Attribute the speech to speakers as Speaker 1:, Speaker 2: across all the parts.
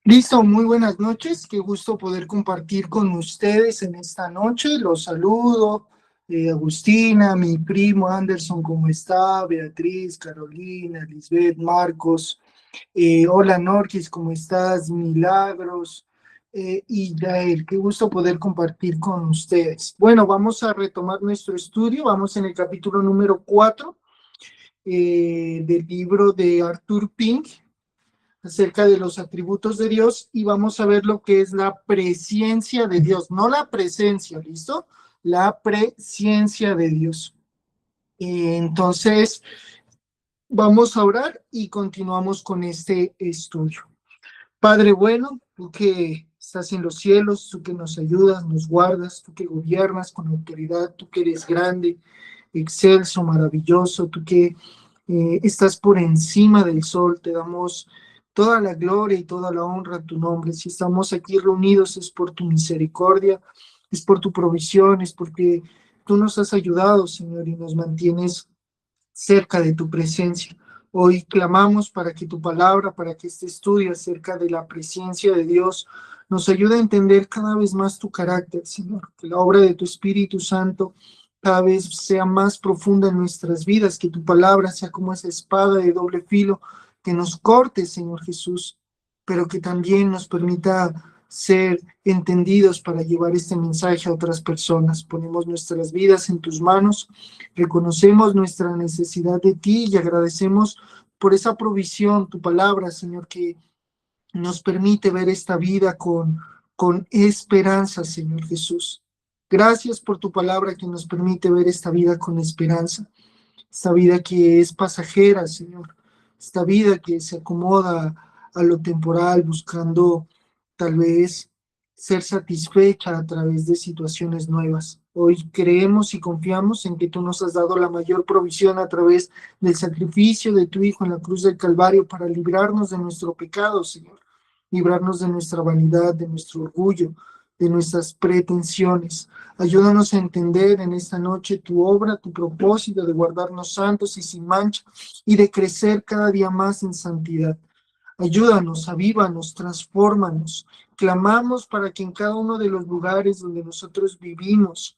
Speaker 1: Listo, muy buenas noches. Qué gusto poder compartir con ustedes en esta noche. Los saludo. Agustina, mi primo Anderson, ¿cómo está? Beatriz, Carolina, Lisbeth, Marcos. Hola Norquis, ¿cómo estás? Milagros. Y Yael, qué gusto poder compartir con ustedes. Bueno, vamos a retomar nuestro estudio. Vamos en el capítulo número 4 del libro de Arthur Pink acerca de los atributos de Dios y vamos a ver lo que es la presciencia de Dios, no la presencia, ¿listo? La presciencia de Dios. Entonces, vamos a orar y continuamos con este estudio. Padre bueno, tú que estás en los cielos, tú que nos ayudas, nos guardas, tú que gobiernas con autoridad, tú que eres grande, excelso, maravilloso, tú que estás por encima del sol, te damos toda la gloria y toda la honra a tu nombre. Si estamos aquí reunidos es por tu misericordia, es por tu provisión, es porque tú nos has ayudado, Señor, y nos mantienes cerca de tu presencia. Hoy clamamos para que tu palabra, para que este estudio acerca de la presencia de Dios nos ayude a entender cada vez más tu carácter, Señor. Que la obra de tu Espíritu Santo cada vez sea más profunda en nuestras vidas, que tu palabra sea como esa espada de doble filo que nos corte, Señor Jesús, pero que también nos permita ser entendidos para llevar este mensaje a otras personas. Ponemos nuestras vidas en tus manos. Reconocemos nuestra necesidad de ti y agradecemos por esa provisión, tu palabra, Señor, que nos permite ver esta vida con esperanza, Señor Jesús. Gracias por tu palabra que nos permite ver esta vida con esperanza, esta vida que es pasajera, Señor, esta vida que se acomoda a lo temporal, buscando tal vez ser satisfecha a través de situaciones nuevas. Hoy creemos y confiamos en que tú nos has dado la mayor provisión a través del sacrificio de tu Hijo en la cruz del Calvario para librarnos de nuestro pecado, Señor, librarnos de nuestra vanidad, de nuestro orgullo, de nuestras pretensiones. Ayúdanos a entender en esta noche tu obra, tu propósito de guardarnos santos y sin mancha y de crecer cada día más en santidad. Ayúdanos, avívanos, transfórmanos. Clamamos para que en cada uno de los lugares donde nosotros vivimos,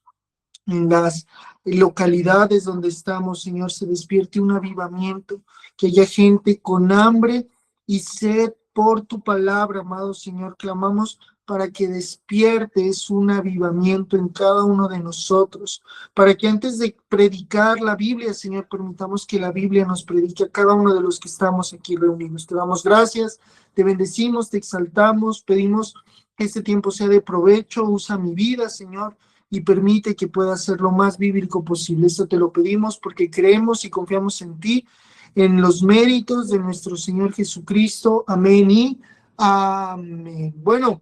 Speaker 1: en las localidades donde estamos, Señor, se despierte un avivamiento, que haya gente con hambre y sed por tu palabra, amado Señor. Clamamos para que despiertes un avivamiento en cada uno de nosotros, para que antes de predicar la Biblia, Señor, permitamos que la Biblia nos predique a cada uno de los que estamos aquí reunidos. Te damos gracias, te bendecimos, te exaltamos, pedimos que este tiempo sea de provecho. Usa mi vida, Señor, y permite que pueda ser lo más bíblico posible. Esto te lo pedimos porque creemos y confiamos en ti, en los méritos de nuestro Señor Jesucristo. Amén y amén. Bueno,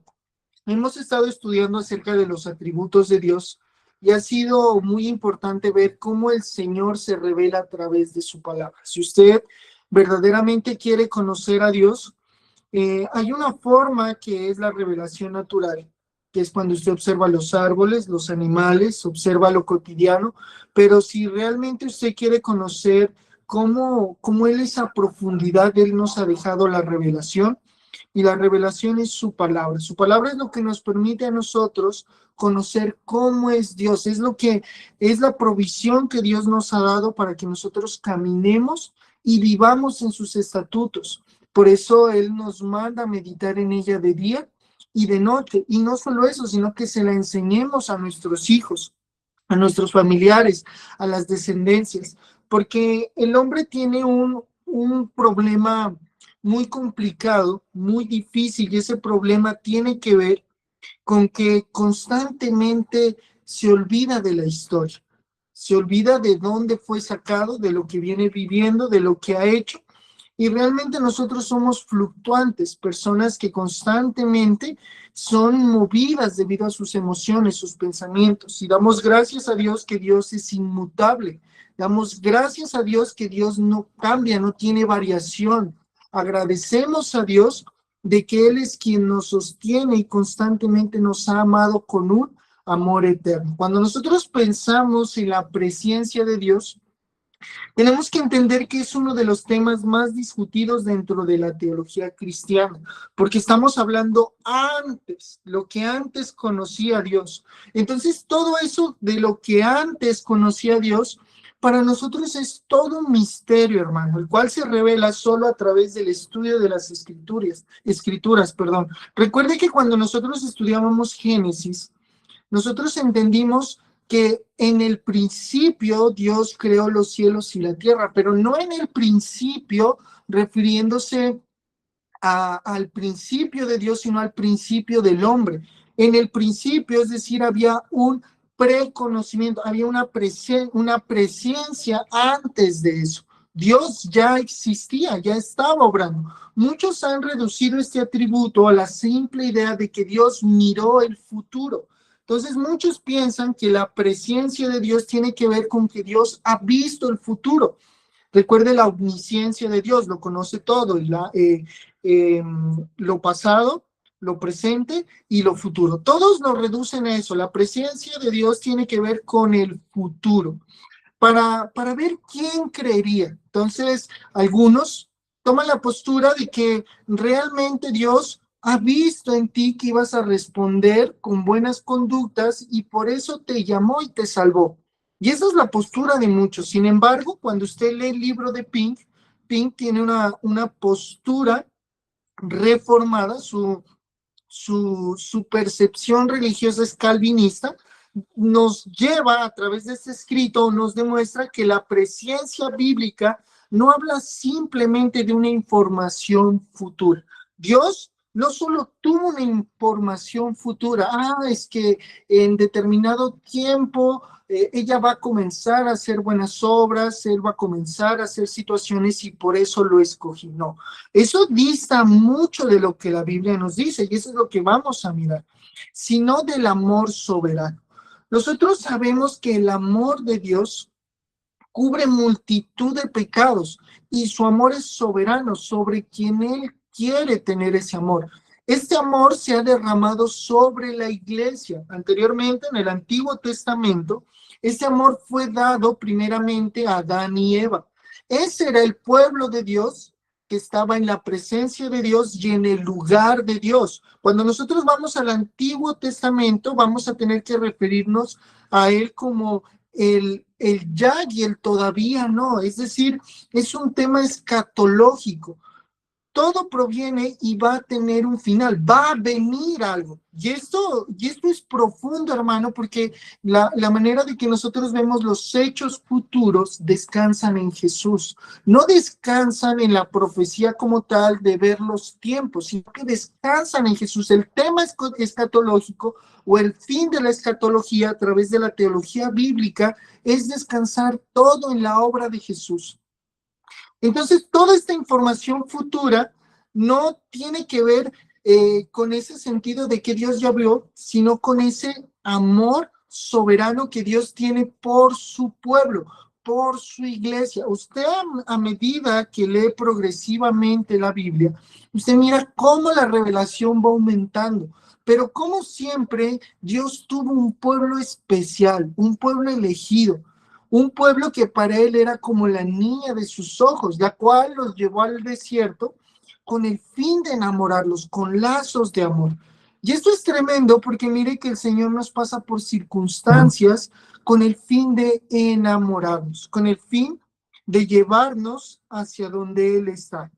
Speaker 1: hemos estado estudiando acerca de los atributos de Dios y ha sido muy importante ver cómo el Señor se revela a través de su palabra. Si usted verdaderamente quiere conocer a Dios, hay una forma que es la revelación natural, que es cuando usted observa los árboles, los animales, observa lo cotidiano, pero si realmente usted quiere conocer cómo Él es a profundidad, Él nos ha dejado la revelación, y la revelación es su palabra. Su palabra es lo que nos permite a nosotros conocer cómo es Dios, es lo que es la provisión que Dios nos ha dado para que nosotros caminemos y vivamos en sus estatutos. Por eso Él nos manda a meditar en ella de día y de noche. Y no solo eso, sino que se la enseñemos a nuestros hijos, a nuestros familiares, a las descendencias. Porque el hombre tiene un problema muy complicado, muy difícil, y ese problema tiene que ver con que constantemente se olvida de la historia, se olvida de dónde fue sacado, de lo que viene viviendo, de lo que ha hecho, y realmente nosotros somos fluctuantes, personas que constantemente son movidas debido a sus emociones, sus pensamientos, y damos gracias a Dios que Dios es inmutable, damos gracias a Dios que Dios no cambia, no tiene variación. Agradecemos a Dios de que Él es quien nos sostiene y constantemente nos ha amado con un amor eterno. Cuando nosotros pensamos en la presencia de Dios, Tenemos que entender que es uno de los temas más discutidos dentro de la teología cristiana, porque estamos hablando antes, lo que antes conocía a Dios. Entonces, todo eso de lo que antes conocía a Dios, para nosotros es todo un misterio, hermano, el cual se revela solo a través del estudio de las escrituras, perdón. Recuerde que cuando nosotros estudiábamos Génesis, nosotros entendimos que en el principio Dios creó los cielos y la tierra, pero no en el principio refiriéndose al principio de Dios, sino al principio del hombre. En el principio, es decir, había un preconocimiento, había una presencia antes de eso. Dios ya existía, ya estaba obrando. Muchos han reducido este atributo a la simple idea de que Dios miró el futuro. Entonces, muchos piensan que la presencia de Dios tiene que ver con que Dios ha visto el futuro. Recuerde la omnisciencia de Dios, lo conoce todo, lo pasado, lo presente y lo futuro. Todos lo reducen a eso. La presencia de Dios tiene que ver con el futuro. Para ver quién creería. Entonces, algunos toman la postura de que realmente Dios ha visto en ti que ibas a responder con buenas conductas y por eso te llamó y te salvó. Y esa es la postura de muchos. Sin embargo, cuando usted lee el libro de Pink, Pink tiene una postura reformada, su percepción religiosa es calvinista, nos lleva a través de este escrito, nos demuestra que la presencia bíblica no habla simplemente de una información futura. Dios no solo tuvo una información futura, es que en determinado tiempo ella va a comenzar a hacer buenas obras, él va a comenzar a hacer situaciones y por eso lo escogí. No, eso dista mucho de lo que la Biblia nos dice y eso es lo que vamos a mirar, sino del amor soberano. Nosotros sabemos que el amor de Dios cubre multitud de pecados y su amor es soberano sobre quien Él quiere tener ese amor. Este amor se ha derramado sobre la iglesia. Anteriormente, en el Antiguo Testamento, este amor fue dado primeramente a Adán y Eva. Ese era el pueblo de Dios que estaba en la presencia de Dios y en el lugar de Dios. Cuando nosotros vamos al Antiguo Testamento, vamos a tener que referirnos a Él como el ya y el todavía no. Es decir, es un tema escatológico. Todo proviene y va a tener un final, va a venir algo. Y esto es profundo, hermano, porque la manera de que nosotros vemos los hechos futuros descansan en Jesús. No descansan en la profecía como tal de ver los tiempos, sino que descansan en Jesús. El tema escatológico o el fin de la escatología a través de la teología bíblica es descansar todo en la obra de Jesús. Entonces, toda esta información futura no tiene que ver con ese sentido de que Dios ya vio, sino con ese amor soberano que Dios tiene por su pueblo, por su iglesia. Usted a medida que lee progresivamente la Biblia, usted mira cómo la revelación va aumentando. Pero como siempre, Dios tuvo un pueblo especial, un pueblo elegido, un pueblo que para él era como la niña de sus ojos, la cual los llevó al desierto con el fin de enamorarlos, con lazos de amor. Y esto es tremendo porque mire que el Señor nos pasa por circunstancias con el fin de enamorarnos, con el fin de llevarnos hacia donde Él está.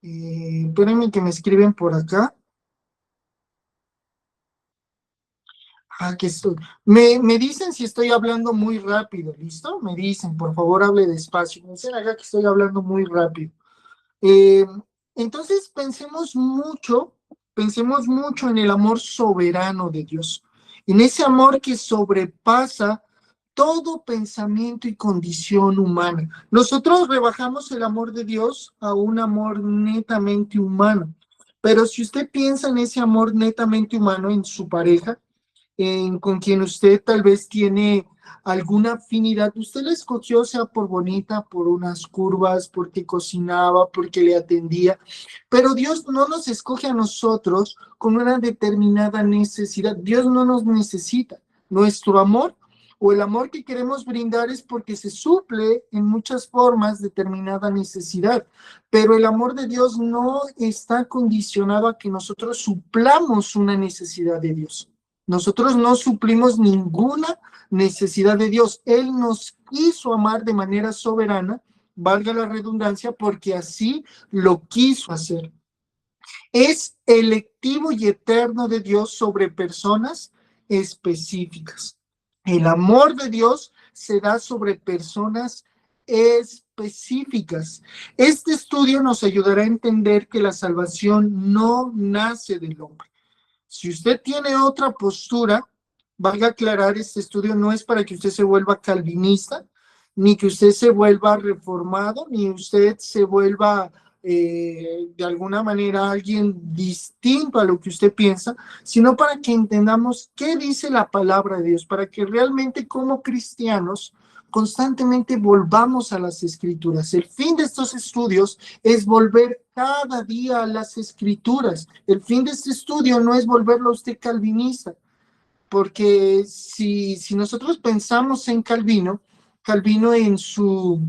Speaker 1: Espérenme que me escriben por acá. Que estoy. Me dicen si estoy hablando muy rápido, ¿listo? Me dicen, por favor, hable despacio. Me dicen acá que estoy hablando muy rápido. Eh, entonces, pensemos mucho en el amor soberano de Dios, en ese amor que sobrepasa todo pensamiento y condición humana. Nosotros rebajamos el amor de Dios a un amor netamente humano, pero si usted piensa en ese amor netamente humano en su pareja, con quien usted tal vez tiene alguna afinidad, usted la escogió, sea por bonita, por unas curvas, porque cocinaba, porque le atendía, pero Dios no nos escoge a nosotros con una determinada necesidad. Dios no nos necesita. Nuestro amor o el amor que queremos brindar es porque se suple en muchas formas determinada necesidad, pero el amor de Dios no está condicionado a que nosotros suplamos una necesidad de Dios. Nosotros no suplimos ninguna necesidad de Dios. Él nos quiso amar de manera soberana, valga la redundancia, porque así lo quiso hacer. Es electivo y eterno de Dios sobre personas específicas. El amor de Dios se da sobre personas específicas. Este estudio nos ayudará a entender que la salvación no nace del hombre. Si usted tiene otra postura, valga aclarar, este estudio no es para que usted se vuelva calvinista, ni que usted se vuelva reformado, ni usted se vuelva de alguna manera alguien distinto a lo que usted piensa, sino para que entendamos qué dice la palabra de Dios, para que realmente como cristianos constantemente volvamos a las escrituras. El fin de estos estudios es volver cada día a las escrituras. El fin de este estudio no es volverlo a usted calvinista, porque si nosotros pensamos en Calvino, Calvino en su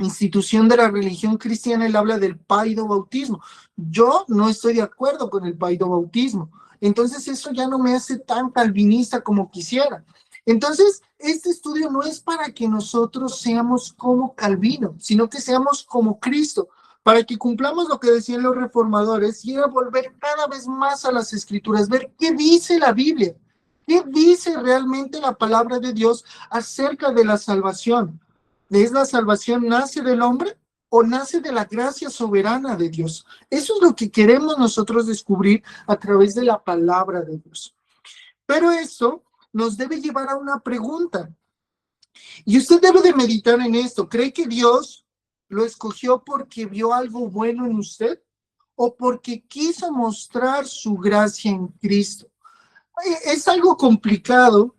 Speaker 1: institución de la religión cristiana, él habla del paidobautismo. Yo no estoy de acuerdo con el paidobautismo. Entonces eso ya no me hace tan calvinista como quisiera. Entonces, este estudio no es para que nosotros seamos como Calvino, sino que seamos como Cristo, para que cumplamos lo que decían los reformadores y era volver cada vez más a las escrituras, ver qué dice la Biblia, qué dice realmente la palabra de Dios acerca de la salvación. ¿Es la salvación nace del hombre o nace de la gracia soberana de Dios? Eso es lo que queremos nosotros descubrir a través de la palabra de Dios. Pero eso nos debe llevar a una pregunta. Y usted debe de meditar en esto. ¿Cree que Dios lo escogió porque vio algo bueno en usted o porque quiso mostrar su gracia en Cristo? Es algo complicado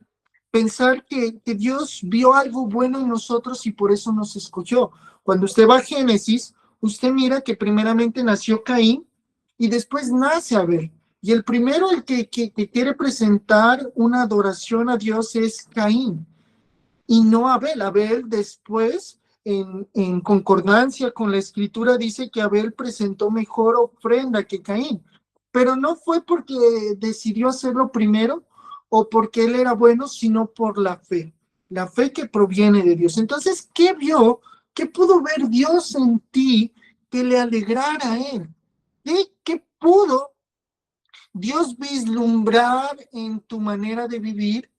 Speaker 1: pensar que Dios vio algo bueno en nosotros y por eso nos escogió. Cuando usted va a Génesis, usted mira que primeramente nació Caín y después nace Abel. Y el primero, el que quiere presentar una adoración a Dios es Caín y no Abel. Abel después, en concordancia con la escritura, dice que Abel presentó mejor ofrenda que Caín, pero no fue porque decidió hacerlo primero o porque él era bueno, sino por la fe que proviene de Dios. Entonces, ¿qué vio? ¿Qué pudo ver Dios en ti que le alegrara a él? ¿Qué pudo Dios vislumbrar en tu manera de vivir,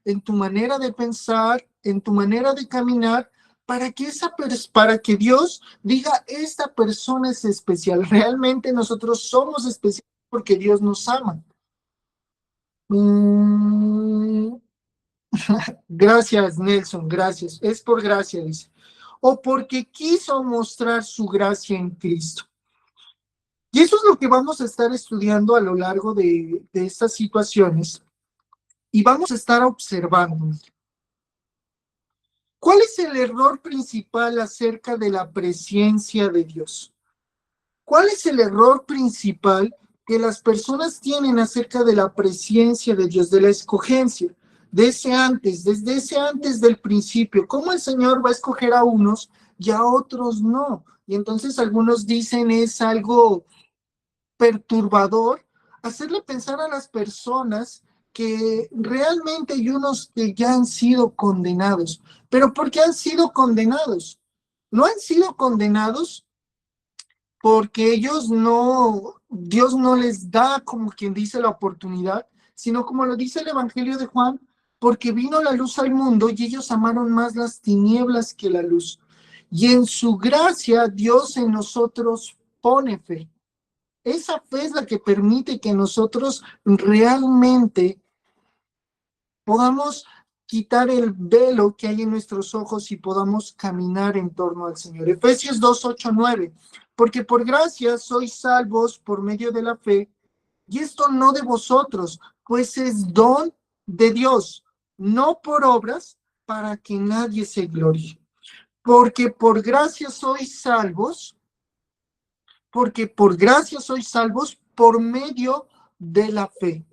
Speaker 1: en tu manera de pensar, en tu manera de caminar, para que Dios diga, esta persona es especial? Realmente nosotros somos especiales porque Dios nos ama. Gracias, Nelson, gracias. Es por gracia, dice. O porque quiso mostrar su gracia en Cristo. Y eso es lo que vamos a estar estudiando a lo largo de estas situaciones. Y vamos a estar observando. ¿Cuál es el error principal acerca de la presencia de Dios? ¿Cuál es el error principal que las personas tienen acerca de la presencia de Dios, de la escogencia? Desde ese antes del principio, ¿cómo el Señor va a escoger a unos y a otros no? Y entonces algunos dicen es algo perturbador hacerle pensar a las personas que realmente hay unos que ya han sido condenados. ¿Pero por qué han sido condenados? No han sido condenados porque Dios no les da, como quien dice, la oportunidad, sino como lo dice el Evangelio de Juan, porque vino la luz al mundo y ellos amaron más las tinieblas que la luz. Y en su gracia Dios en nosotros pone fe. Esa fe es la que permite que nosotros realmente podamos quitar el velo que hay en nuestros ojos y podamos caminar en torno al Señor. Efesios 2, 8, 9. Porque por gracia sois salvos por medio de la fe, y esto no de vosotros, pues es don de Dios, no por obras, para que nadie se gloríe. Porque por gracia sois salvos, porque por gracia sois salvos por medio de la fe.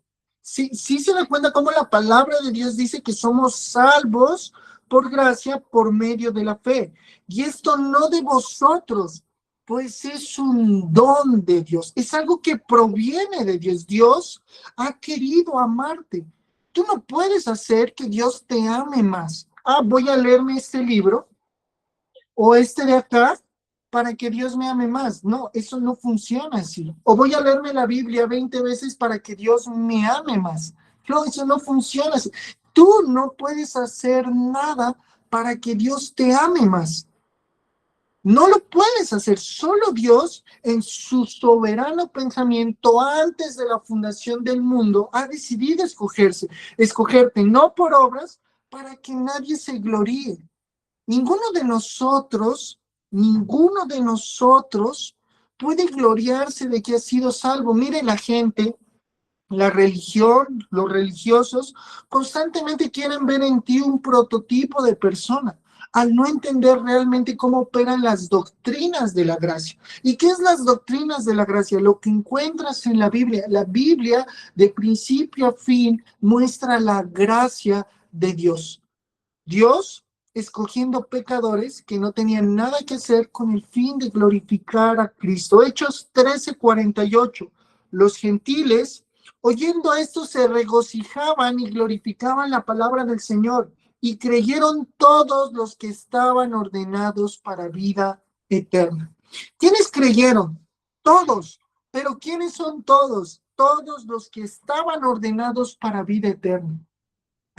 Speaker 1: sí se da cuenta cómo la palabra de Dios dice que somos salvos por gracia por medio de la fe. Y esto no de vosotros, pues es un don de Dios, es algo que proviene de Dios. Dios ha querido amarte. Tú no puedes hacer que Dios te ame más. Voy a leerme este libro o este de acá para que Dios me ame más. No, eso no funciona así. O voy a leerme la Biblia 20 veces para que Dios me ame más. No, eso no funciona así. Tú no puedes hacer nada para que Dios te ame más. No lo puedes hacer. Solo Dios, en su soberano pensamiento, antes de la fundación del mundo, ha decidido escogerte no por obras, para que nadie se gloríe. Ninguno de nosotros puede gloriarse de que ha sido salvo. Mire, la gente, la religión, los religiosos, constantemente quieren ver en ti un prototipo de persona, al no entender realmente cómo operan las doctrinas de la gracia. ¿Y qué es las doctrinas de la gracia? Lo que encuentras en la Biblia. La Biblia, de principio a fin, muestra la gracia de Dios. Dios escogiendo pecadores que no tenían nada que hacer con el fin de glorificar a Cristo. Hechos 13:48. Los gentiles, oyendo esto, se regocijaban y glorificaban la palabra del Señor, y creyeron todos los que estaban ordenados para vida eterna. ¿Quiénes creyeron? Todos. ¿Pero quiénes son todos? Todos los que estaban ordenados para vida eterna.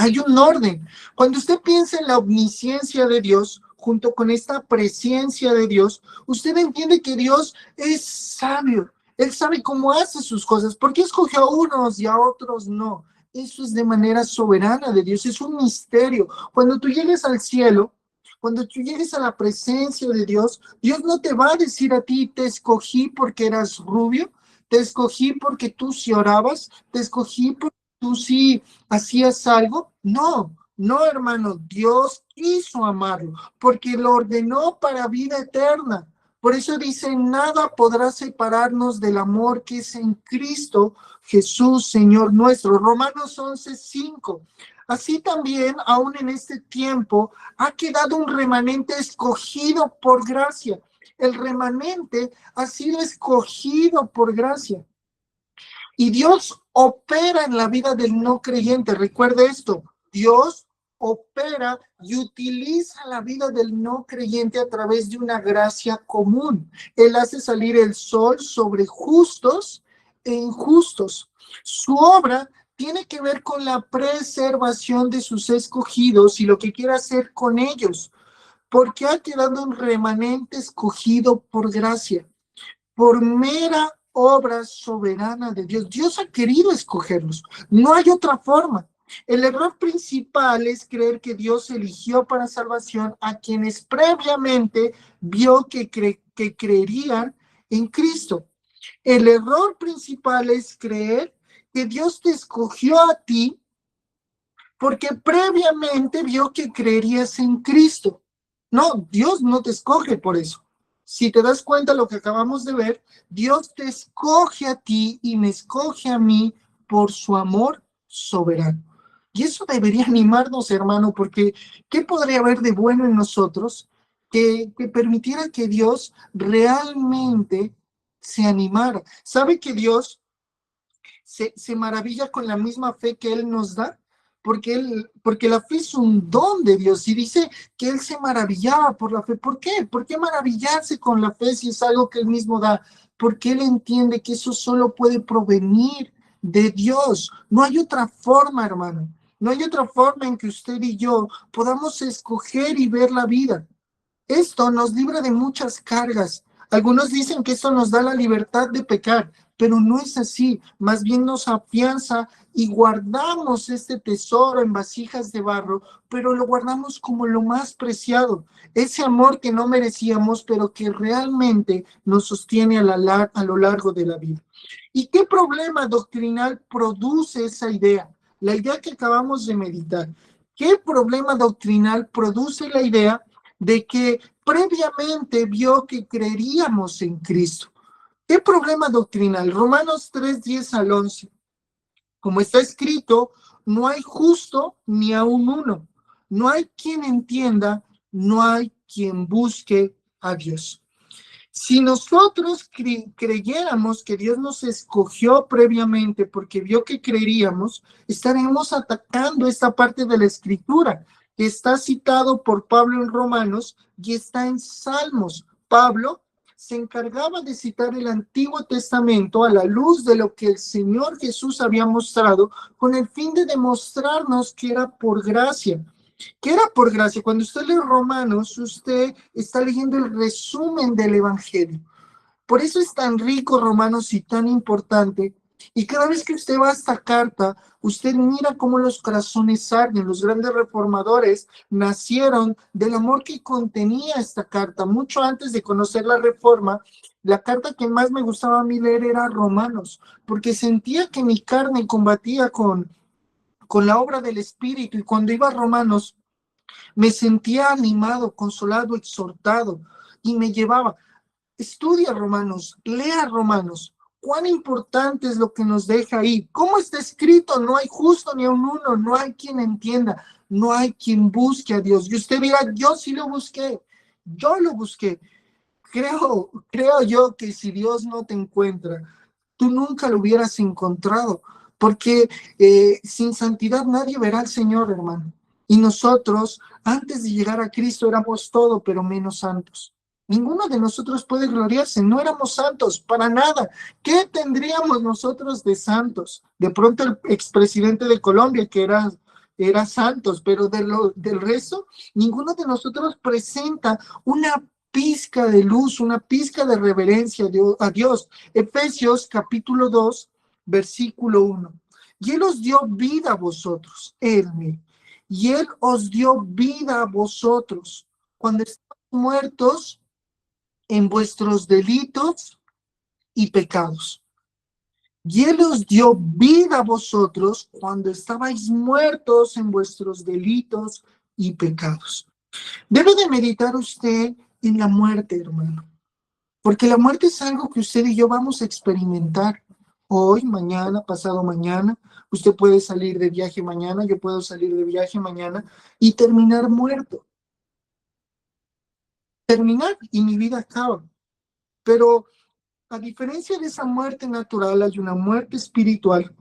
Speaker 1: Hay un orden. Cuando usted piensa en la omnisciencia de Dios, junto con esta presencia de Dios, usted entiende que Dios es sabio. Él sabe cómo hace sus cosas. ¿Por qué escoge a unos y a otros no? Eso es de manera soberana de Dios. Es un misterio. Cuando tú llegues al cielo, cuando tú llegues a la presencia de Dios, Dios no te va a decir a ti, te escogí porque eras rubio, te escogí porque tú sí orabas, te escogí porque tú sí hacías algo. No, no, hermano, Dios quiso amarlo porque lo ordenó para vida eterna. Por eso dice, nada podrá separarnos del amor que es en Cristo Jesús, Señor nuestro. Romanos 11:5. Así también, aún en este tiempo, ha quedado un remanente escogido por gracia. El remanente ha sido escogido por gracia. Y Dios opera en la vida del no creyente. Recuerde esto, Dios opera y utiliza la vida del no creyente a través de una gracia común. Él hace salir el sol sobre justos e injustos. Su obra tiene que ver con la preservación de sus escogidos y lo que quiere hacer con ellos, porque ha quedado un remanente escogido por gracia, por mera obra soberana de Dios. Dios ha querido escogerlos. No hay otra forma. El error principal es creer que Dios eligió para salvación a quienes previamente vio que creerían en Cristo. El error principal es creer que Dios te escogió a ti porque previamente vio que creerías en Cristo. No, Dios no te escoge por eso. Si te das cuenta lo que acabamos de ver, Dios te escoge a ti y me escoge a mí por su amor soberano. Y eso debería animarnos, hermano, porque ¿qué podría haber de bueno en nosotros que permitiera que Dios realmente se animara? ¿Sabe que Dios se maravilla con la misma fe que Él nos da? Porque la fe es un don de Dios, y dice que Él se maravillaba por la fe. ¿Por qué? ¿Por qué maravillarse con la fe si es algo que Él mismo da? Porque Él entiende que eso solo puede provenir de Dios. No hay otra forma, hermano. No hay otra forma en que usted y yo podamos escoger y ver la vida. Esto nos libra de muchas cargas. Algunos dicen que esto nos da la libertad de pecar, pero no es así. Más bien nos afianza y guardamos este tesoro en vasijas de barro, pero lo guardamos como lo más preciado. Ese amor que no merecíamos, pero que realmente nos sostiene a lo largo de la vida. ¿Y qué problema doctrinal produce esa idea? La idea que acabamos de meditar. ¿Qué problema doctrinal produce la idea de que previamente vio que creeríamos en Cristo? ¿Qué problema doctrinal? Romanos 3:10 al 11. Como está escrito, no hay justo ni aun uno. No hay quien entienda, no hay quien busque a Dios. Si nosotros creyéramos que Dios nos escogió previamente porque vio que creeríamos, estaremos atacando esta parte de la Escritura que está citado por Pablo en Romanos y está en Salmos. Pablo se encargaba de citar el Antiguo Testamento a la luz de lo que el Señor Jesús había mostrado, con el fin de demostrarnos que era por gracia. Que era por gracia. Cuando usted lee Romanos, usted está leyendo el resumen del Evangelio. Por eso es tan rico Romanos y tan importante. Y cada vez que usted va a esta carta, usted mira cómo los corazones arden. Los grandes reformadores nacieron del amor que contenía esta carta. Mucho antes de conocer la Reforma, la carta que más me gustaba a mí leer era Romanos, porque sentía que mi carne combatía con la obra del Espíritu, y cuando iba a Romanos me sentía animado, consolado, exhortado, y me llevaba. Estudia Romanos, lea Romanos. Cuán importante es lo que nos deja ahí. ¿Cómo está escrito? No hay justo ni un uno, no hay quien entienda, no hay quien busque a Dios. Y usted dirá, yo sí lo busqué, yo lo busqué. Creo yo que si Dios no te encuentra, tú nunca lo hubieras encontrado, porque sin santidad nadie verá al Señor, hermano. Y nosotros, antes de llegar a Cristo, éramos todo, pero menos santos. Ninguno de nosotros puede gloriarse, no éramos santos, para nada. ¿Qué tendríamos nosotros de santos? De pronto el expresidente de Colombia, que era santos, pero del resto, ninguno de nosotros presenta una pizca de luz, una pizca de reverencia a Dios. Efesios capítulo 2, versículo 1. Y Él os dio vida a vosotros, mire, y Él os dio vida a vosotros cuando estáis muertos en vuestros delitos y pecados. Y Él os dio vida a vosotros cuando estabais muertos en vuestros delitos y pecados. Debe de meditar usted en la muerte, hermano, porque la muerte es algo que usted y yo vamos a experimentar hoy, mañana, pasado mañana. Usted puede salir de viaje mañana, yo puedo salir de viaje mañana y terminar muerto. Terminar y mi vida acaba. Pero a diferencia de esa muerte natural, hay una muerte espiritual.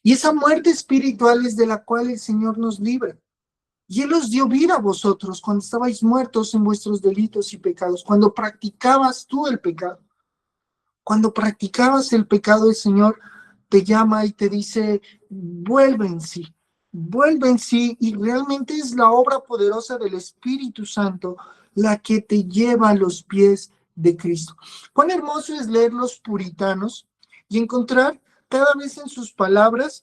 Speaker 1: Y esa muerte espiritual es de la cual el Señor nos libra. Y Él os dio vida a vosotros cuando estabais muertos en vuestros delitos y pecados, cuando practicabas tú el pecado. Cuando practicabas el pecado, el Señor te llama y te dice, vuelve en sí, y realmente es la obra poderosa del Espíritu Santo la que te lleva a los pies de Cristo. Cuán hermoso es leer los puritanos y encontrar cada vez en sus palabras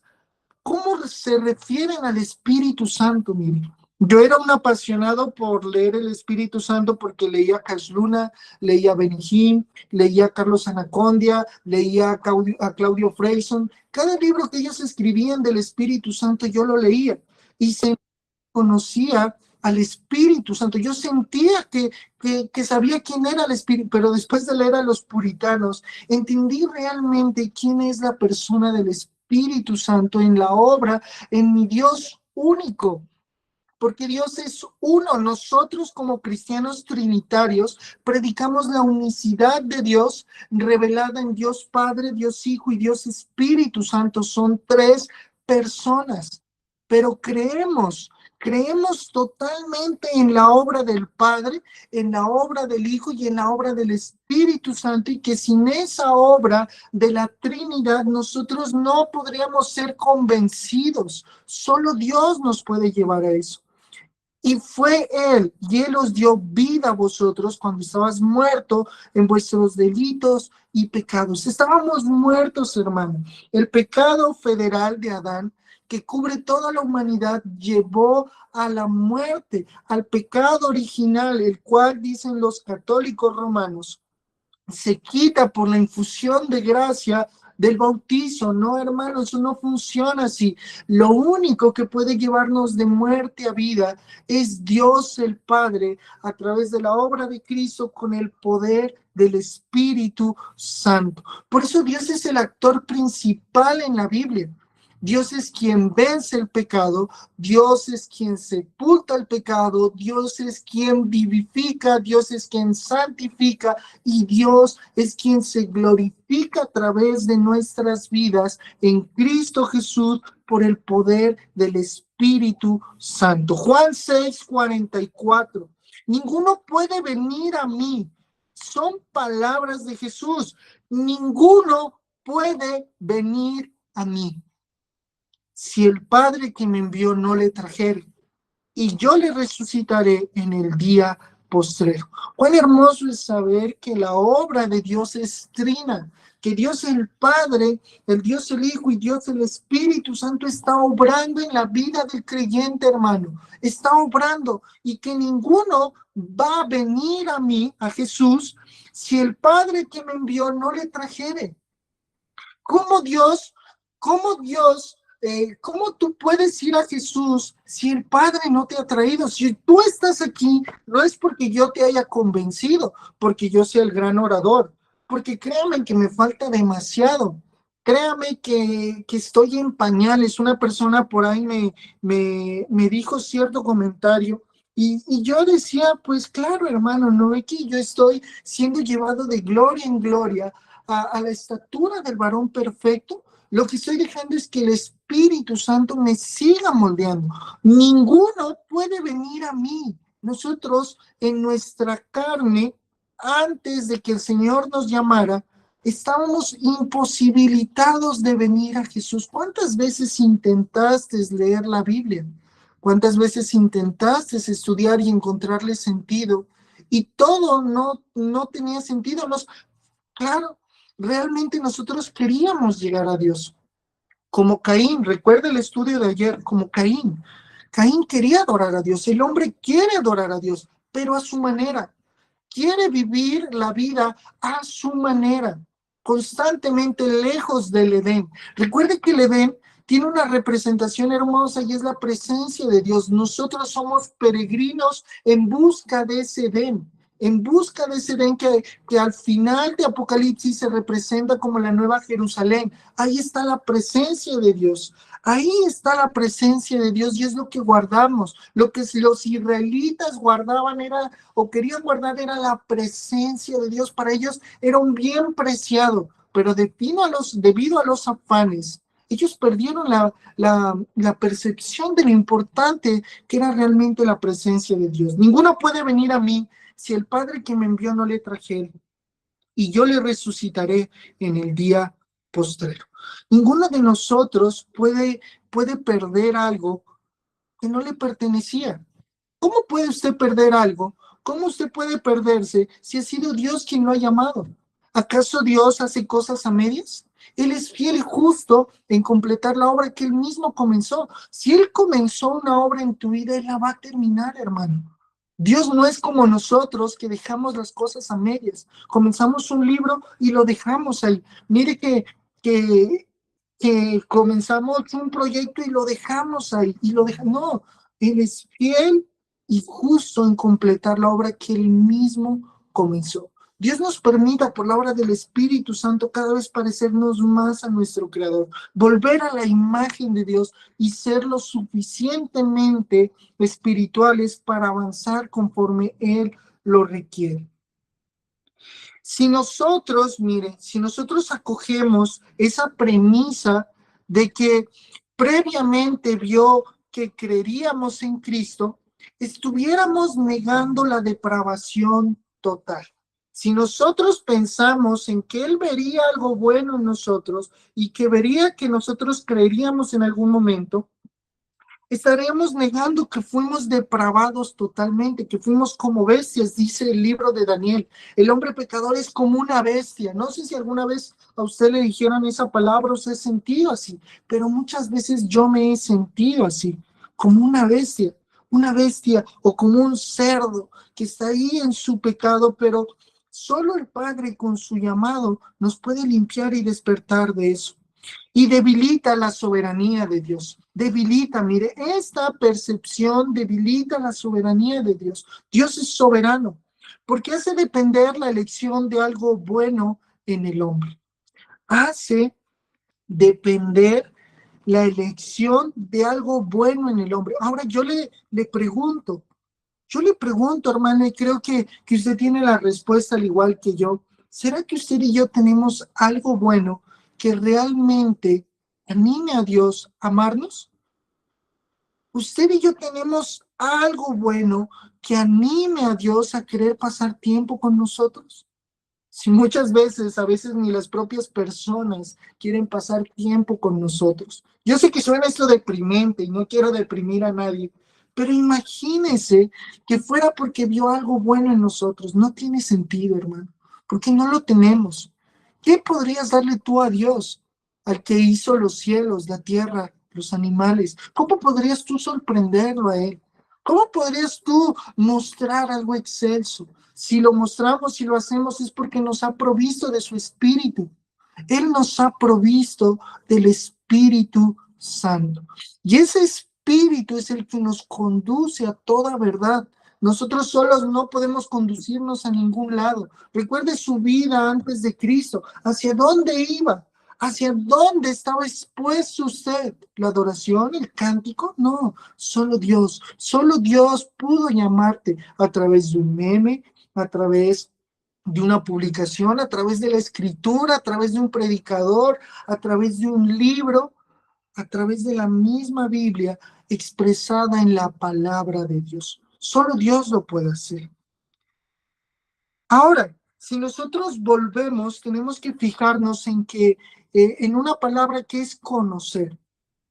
Speaker 1: cómo se refieren al Espíritu Santo. Mire, yo era un apasionado por leer el Espíritu Santo porque leía a Cash Luna, leía a Benihim, leía a Carlos Anacondia, leía a Claudio Freyson. Cada libro que ellos escribían del Espíritu Santo yo lo leía y se conocía al Espíritu Santo. Yo sentía que sabía quién era el Espíritu, pero después de leer a los puritanos, entendí realmente quién es la persona del Espíritu Santo en la obra, en mi Dios único. Porque Dios es uno. Nosotros como cristianos trinitarios predicamos la unicidad de Dios revelada en Dios Padre, Dios Hijo y Dios Espíritu Santo. Son tres personas, pero creemos totalmente en la obra del Padre, en la obra del Hijo y en la obra del Espíritu Santo, y que sin esa obra de la Trinidad nosotros no podríamos ser convencidos. Solo Dios nos puede llevar a eso. Y fue Él, y Él os dio vida a vosotros cuando estabas muerto en vuestros delitos y pecados. Estábamos muertos, hermano. El pecado federal de Adán, que cubre toda la humanidad, llevó a la muerte, al pecado original, el cual, dicen los católicos romanos, se quita por la infusión de gracia del bautizo. No, hermano, eso no funciona así. Lo único que puede llevarnos de muerte a vida es Dios el Padre, a través de la obra de Cristo, con el poder del Espíritu Santo. Por eso Dios es el actor principal en la Biblia. Dios es quien vence el pecado, Dios es quien sepulta el pecado, Dios es quien vivifica, Dios es quien santifica y Dios es quien se glorifica a través de nuestras vidas en Cristo Jesús por el poder del Espíritu Santo. Juan 6:44. Ninguno puede venir a mí. Son palabras de Jesús. Ninguno puede venir a mí si el Padre que me envió no le trajere, y yo le resucitaré en el día postrero. Cuán hermoso es saber que la obra de Dios es trina, que Dios el Padre, el Dios el Hijo y Dios el Espíritu Santo está obrando en la vida del creyente, hermano. Está obrando, y que ninguno va a venir a mí, a Jesús, si el Padre que me envió no le trajere. ¿Cómo Dios, cómo Dios ¿cómo tú puedes ir a Jesús si el Padre no te ha traído? Si tú estás aquí, no es porque yo te haya convencido, porque yo sea el gran orador, porque créame que me falta demasiado. Créame que estoy en pañales. Una persona por ahí me dijo cierto comentario y yo decía, pues claro, hermano, no ve que yo estoy siendo llevado de gloria en gloria a la estatura del varón perfecto. Lo que estoy dejando es que el Espíritu Santo me siga moldeando. Ninguno puede venir a mí. Nosotros en nuestra carne, antes de que el Señor nos llamara, estábamos imposibilitados de venir a Jesús. ¿Cuántas veces intentaste leer la Biblia? ¿Cuántas veces intentaste estudiar y encontrarle sentido? Y todo no tenía sentido. Claro, realmente nosotros queríamos llegar a Dios. Como Caín, recuerda el estudio de ayer, como Caín. Caín quería adorar a Dios. El hombre quiere adorar a Dios, pero a su manera. Quiere vivir la vida a su manera, constantemente lejos del Edén. Recuerde que el Edén tiene una representación hermosa y es la presencia de Dios. Nosotros somos peregrinos en busca de ese Edén, en busca de ese Edén que al final de Apocalipsis se representa como la Nueva Jerusalén. Ahí está la presencia de Dios. Ahí está la presencia de Dios y es lo que guardamos. Lo que los israelitas guardaban o querían guardar era la presencia de Dios. Para ellos era un bien preciado, pero debido a los afanes, ellos perdieron la percepción de lo importante que era realmente la presencia de Dios. Ninguno puede venir a mí si el Padre que me envió no le trajere, y yo le resucitaré en el día postrero. Ninguno de nosotros puede perder algo que no le pertenecía. ¿Cómo puede usted perder algo? ¿Cómo usted puede perderse si ha sido Dios quien lo ha llamado? ¿Acaso Dios hace cosas a medias? Él es fiel y justo en completar la obra que Él mismo comenzó. Si Él comenzó una obra en tu vida, Él la va a terminar, hermano. Dios no es como nosotros que dejamos las cosas a medias. Comenzamos un libro y lo dejamos ahí. Mire que comenzamos un proyecto y lo dejamos ahí. No, Él es fiel y justo en completar la obra que Él mismo comenzó. Dios nos permita por la obra del Espíritu Santo cada vez parecernos más a nuestro Creador, volver a la imagen de Dios y ser lo suficientemente espirituales para avanzar conforme Él lo requiere. Si nosotros acogemos esa premisa de que previamente vio que creeríamos en Cristo, estuviéramos negando la depravación total. Si nosotros pensamos en que Él vería algo bueno en nosotros y que vería que nosotros creeríamos en algún momento, estaríamos negando que fuimos depravados totalmente, que fuimos como bestias, dice el libro de Daniel. El hombre pecador es como una bestia. No sé si alguna vez a usted le dijeron esa palabra o se ha sentido así, pero muchas veces yo me he sentido así, como una bestia o como un cerdo que está ahí en su pecado, pero solo el Padre con su llamado nos puede limpiar y despertar de eso. Y debilita la soberanía de Dios. Mire, esta percepción debilita la soberanía de Dios. Dios es soberano. Porque hace depender la elección de algo bueno en el hombre. Hace depender la elección de algo bueno en el hombre. Ahora yo le pregunto, hermano, y creo que usted tiene la respuesta al igual que yo. ¿Será que usted y yo tenemos algo bueno que realmente anime a Dios a amarnos? ¿Usted y yo tenemos algo bueno que anime a Dios a querer pasar tiempo con nosotros? Si muchas veces, a veces ni las propias personas quieren pasar tiempo con nosotros. Yo sé que suena esto deprimente y no quiero deprimir a nadie, pero imagínese que fuera porque vio algo bueno en nosotros. No tiene sentido, hermano, porque no lo tenemos. ¿Qué podrías darle tú a Dios, al que hizo los cielos, la tierra, los animales? ¿Cómo podrías tú sorprenderlo a Él? ¿Cómo podrías tú mostrar algo excelso? Si lo mostramos, si lo hacemos, es porque nos ha provisto de su Espíritu. Él nos ha provisto del Espíritu Santo. Y ese Espíritu es el que nos conduce a toda verdad. Nosotros solos no podemos conducirnos a ningún lado. Recuerde su vida antes de Cristo. ¿Hacia dónde iba? ¿Hacia dónde estaba expuesto usted? ¿La adoración, el cántico? No, solo Dios pudo llamarte a través de un meme, a través de una publicación, a través de la escritura, a través de un predicador, a través de un libro, a través de la misma Biblia expresada en la palabra de Dios. Solo Dios lo puede hacer. Ahora, si nosotros volvemos, tenemos que fijarnos en una palabra que es conocer.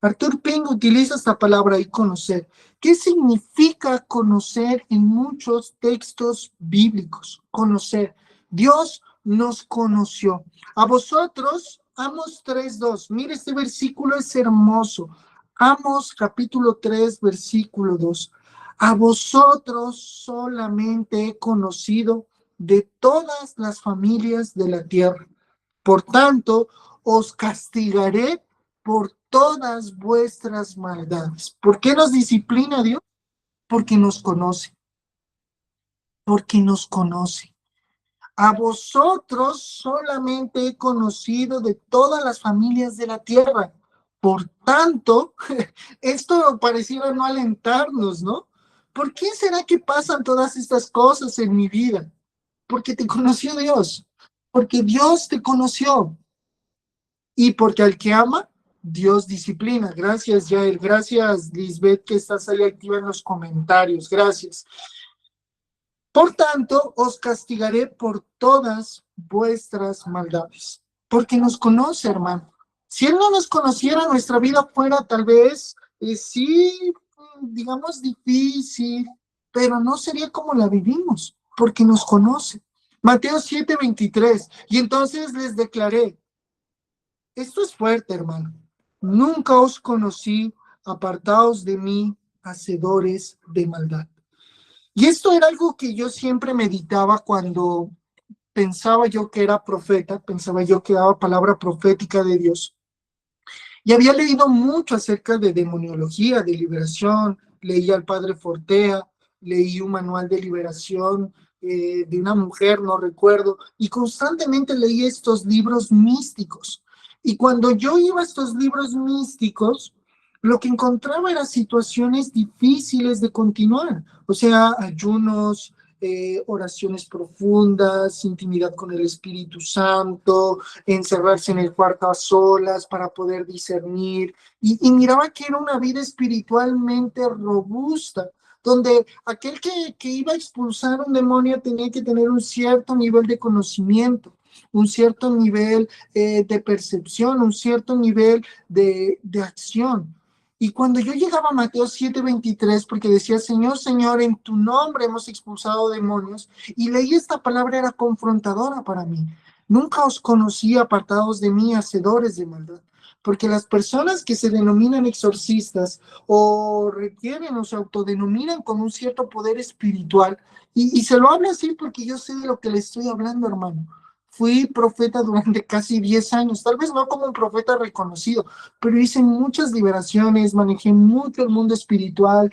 Speaker 1: Arthur Pink utiliza esta palabra y conocer. ¿Qué significa conocer en muchos textos bíblicos? Conocer. Dios nos conoció. A vosotros, Amos 3:2. Mire, este versículo es hermoso. Amos capítulo 3, versículo 2. A vosotros solamente he conocido de todas las familias de la tierra. Por tanto, os castigaré por todas vuestras maldades. ¿Por qué nos disciplina Dios? Porque nos conoce, porque nos conoce. A vosotros solamente he conocido de todas las familias de la tierra. Por tanto, esto pareciera no alentarnos, ¿no? ¿Por qué será que pasan todas estas cosas en mi vida? Porque te conoció Dios, porque Dios te conoció. Y porque al que ama, Dios disciplina. Gracias, Yael. Gracias, Lisbeth, que estás ahí activa en los comentarios. Gracias. Por tanto, os castigaré por todas vuestras maldades. Porque nos conoce, hermano. Si Él no nos conociera, nuestra vida fuera tal vez, sí, digamos, difícil, pero no sería como la vivimos, porque nos conoce. Mateo 7:23. Y entonces les declaré, esto es fuerte, hermano. Nunca os conocí, apartaos de mí, hacedores de maldad. Y esto era algo que yo siempre meditaba cuando pensaba yo que era profeta, pensaba yo que daba palabra profética de Dios. Y había leído mucho acerca de demoniología, de liberación, leí al padre Fortea, leí un manual de liberación de una mujer, no recuerdo, y constantemente leí estos libros místicos. Y cuando yo iba a estos libros místicos, lo que encontraba eran situaciones difíciles de continuar, o sea, ayunos, oraciones profundas, intimidad con el Espíritu Santo, encerrarse en el cuarto a solas para poder discernir. Y miraba que era una vida espiritualmente robusta, donde aquel que iba a expulsar un demonio tenía que tener un cierto nivel de conocimiento, un cierto nivel de percepción, un cierto nivel de acción. Y cuando yo llegaba a Mateo 7:23, porque decía, Señor, Señor, en tu nombre hemos expulsado demonios, y leí esta palabra, era confrontadora para mí. Nunca os conocí, apartados de mí, hacedores de maldad. Porque las personas que se denominan exorcistas o requieren o se autodenominan con un cierto poder espiritual, y se lo hablo así porque yo sé de lo que le estoy hablando, hermano. Fui profeta durante casi 10 años, tal vez no como un profeta reconocido, pero hice muchas liberaciones, manejé mucho el mundo espiritual,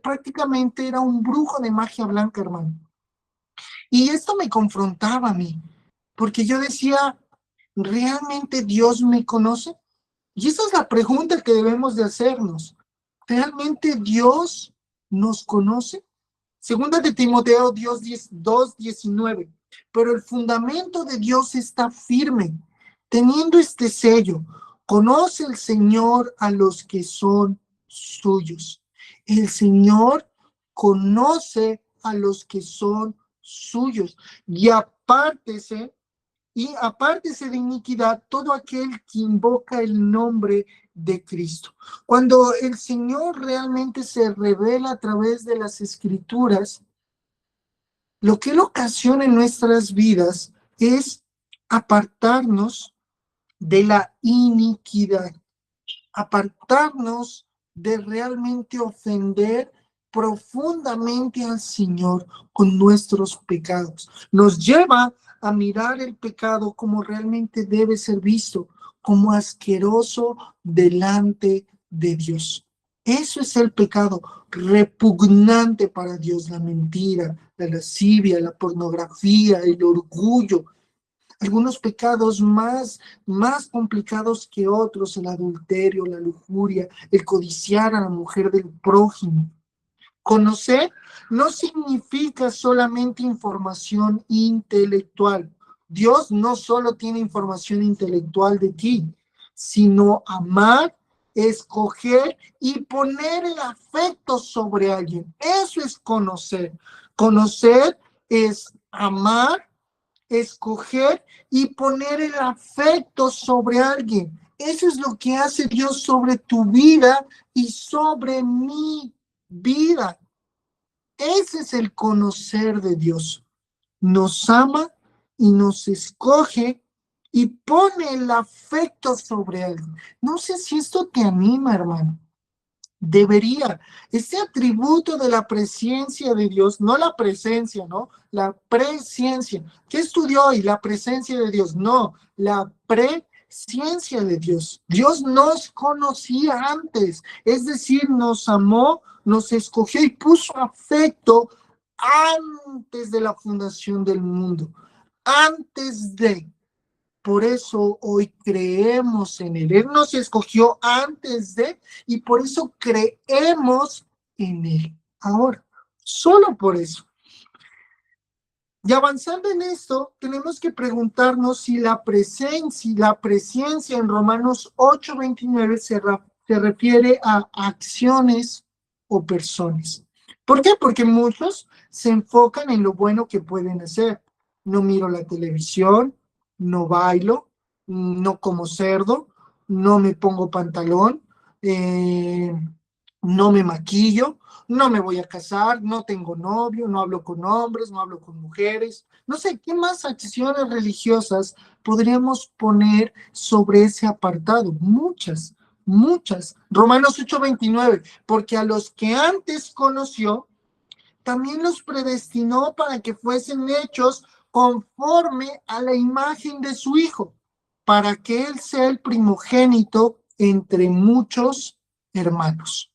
Speaker 1: prácticamente era un brujo de magia blanca, hermano. Y esto me confrontaba a mí, porque yo decía, ¿realmente Dios me conoce? Y esa es la pregunta que debemos de hacernos. ¿Realmente Dios nos conoce? Segunda de Timoteo 2:19. Pero el fundamento de Dios está firme, teniendo este sello. Conoce el Señor a los que son suyos. El Señor conoce a los que son suyos. Y apártese de iniquidad todo aquel que invoca el nombre de Cristo. Cuando el Señor realmente se revela a través de las Escrituras, lo que Él ocasiona en nuestras vidas es apartarnos de la iniquidad, apartarnos de realmente ofender profundamente al Señor con nuestros pecados. Nos lleva a mirar el pecado como realmente debe ser visto, como asqueroso delante de Dios. Eso es el pecado repugnante para Dios: la mentira, la lascivia, la pornografía, el orgullo. Algunos pecados más complicados que otros: el adulterio, la lujuria, el codiciar a la mujer del prójimo. Conocer no significa solamente información intelectual. Dios no solo tiene información intelectual de ti, sino amar, escoger y poner el afecto sobre alguien. Eso es conocer. Conocer es amar, escoger y poner el afecto sobre alguien. Eso es lo que hace Dios sobre tu vida y sobre mi vida. Ese es el conocer de Dios. Nos ama y nos escoge y pone el afecto sobre alguien. No sé si esto te anima, hermano. Debería. Este atributo de la presencia de Dios, no la presencia, ¿no? La presencia. ¿Qué estudió hoy? La presencia de Dios. No, la presencia de Dios. Dios nos conocía antes, es decir, nos amó, nos escogió y puso afecto antes de la fundación del mundo, antes de. Por eso hoy creemos en Él. Él nos escogió antes de, y por eso creemos en Él ahora. Solo por eso. Y avanzando en esto, tenemos que preguntarnos si la presencia en Romanos 8:29 se refiere a acciones o personas. ¿Por qué? Porque muchos se enfocan en lo bueno que pueden hacer. No miro la televisión, no bailo, no como cerdo, no me pongo pantalón, no me maquillo, no me voy a casar, no tengo novio, no hablo con hombres, no hablo con mujeres. No sé, ¿qué más acciones religiosas podríamos poner sobre ese apartado? Muchas, muchas. Romanos 8:29, porque a los que antes conoció, también los predestinó para que fuesen hechos conforme a la imagen de su Hijo, para que Él sea el primogénito entre muchos hermanos.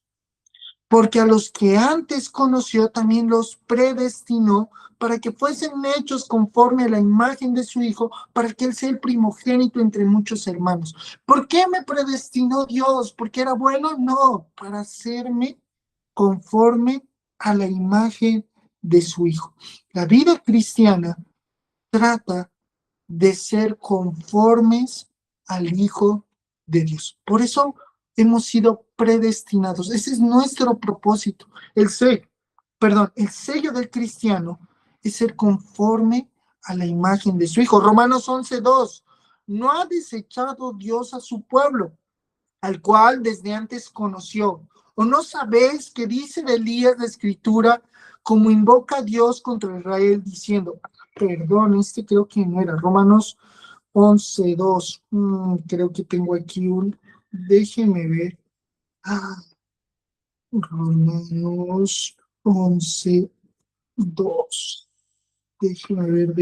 Speaker 1: Porque a los que antes conoció también los predestinó para que fuesen hechos conforme a la imagen de su Hijo, para que Él sea el primogénito entre muchos hermanos. ¿Por qué me predestinó Dios? ¿Porque era bueno? No, para hacerme conforme a la imagen de su Hijo. La vida cristiana trata de ser conformes al Hijo de Dios. Por eso hemos sido predestinados. Ese es nuestro propósito. El sello del cristiano es ser conforme a la imagen de su Hijo. Romanos 11:2. No ha desechado Dios a su pueblo, al cual desde antes conoció. ¿O no sabéis que dice de Elías la Escritura, como invoca a Dios contra Israel, diciendo, perdón, creo que no era, Romanos 11:2. Creo que tengo aquí déjeme ver. Ah, Romanos 11:2. Déjeme ver.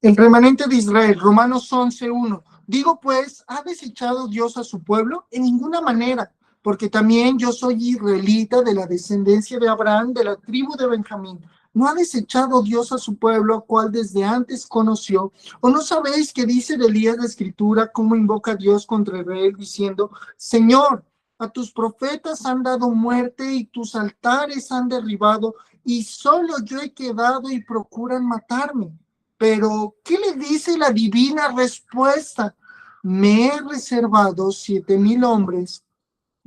Speaker 1: El remanente de Israel, Romanos 11:1. Digo pues, ¿ha desechado Dios a su pueblo? En ninguna manera, porque también yo soy israelita de la descendencia de Abraham, de la tribu de Benjamín. ¿No ha desechado Dios a su pueblo, cual desde antes conoció? ¿O no sabéis que dice de Elías la escritura, cómo invoca a Dios contra Israel, diciendo, Señor, a tus profetas han dado muerte y tus altares han derribado, y solo yo he quedado y procuran matarme? Pero, ¿qué le dice la divina respuesta? Me he reservado 7,000 hombres